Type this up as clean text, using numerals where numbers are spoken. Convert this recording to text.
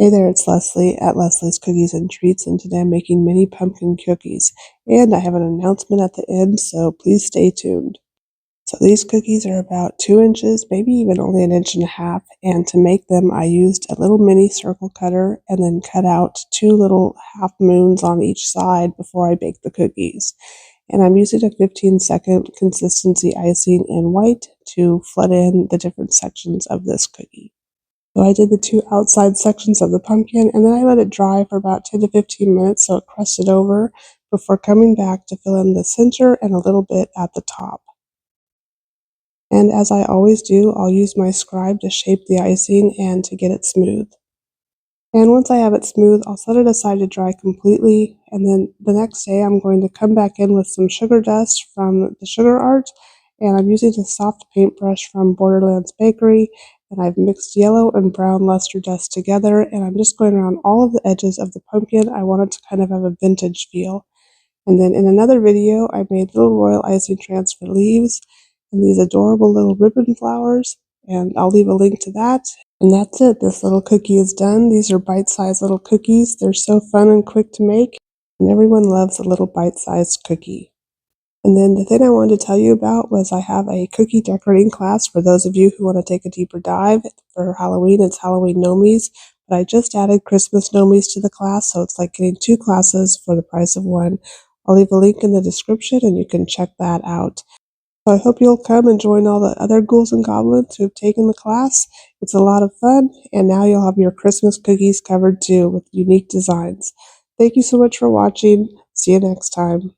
Hey there, it's Leslie at Leslie's Cookies and Treats, and today I'm making mini pumpkin cookies. And I have an announcement at the end, so please stay tuned. So these cookies are about 2 inches, maybe even only an inch and a half, and to make them I used a little mini circle cutter and then cut out 2 little half moons on each side before I bake the cookies. And I'm using a 15-second consistency icing in white to flood in the different sections of this cookie. So I did the 2 outside sections of the pumpkin, and then I let it dry for about 10 to 15 minutes so it crusted over before coming back to fill in the center and a little bit at the top. And as I always do, I'll use my scribe to shape the icing and to get it smooth. And once I have it smooth, I'll set it aside to dry completely, and then the next day I'm going to come back in with some sugar dust from the Sugar Art, and I'm using a soft paintbrush from Borderlands Bakery, and I've mixed yellow and brown luster dust together, and I'm just going around all of the edges of the pumpkin. I want it to kind of have a vintage feel. And then in another video, I made little royal icing transfer leaves and these adorable little ribbon flowers, and I'll leave a link to that. And that's it. This little cookie is done. These are bite-sized little cookies. They're so fun and quick to make, and everyone loves a little bite-sized cookie. And then the thing I wanted to tell you about was I have a cookie decorating class for those of you who want to take a deeper dive. For Halloween, it's Halloween Gnomies, but I just added Christmas Gnomies to the class, so it's like getting 2 classes for the price of 1. I'll leave a link in the description and you can check that out. So I hope you'll come and join all the other ghouls and goblins who have taken the class. It's a lot of fun, and now you'll have your Christmas cookies covered too with unique designs. Thank you so much for watching. See you next time.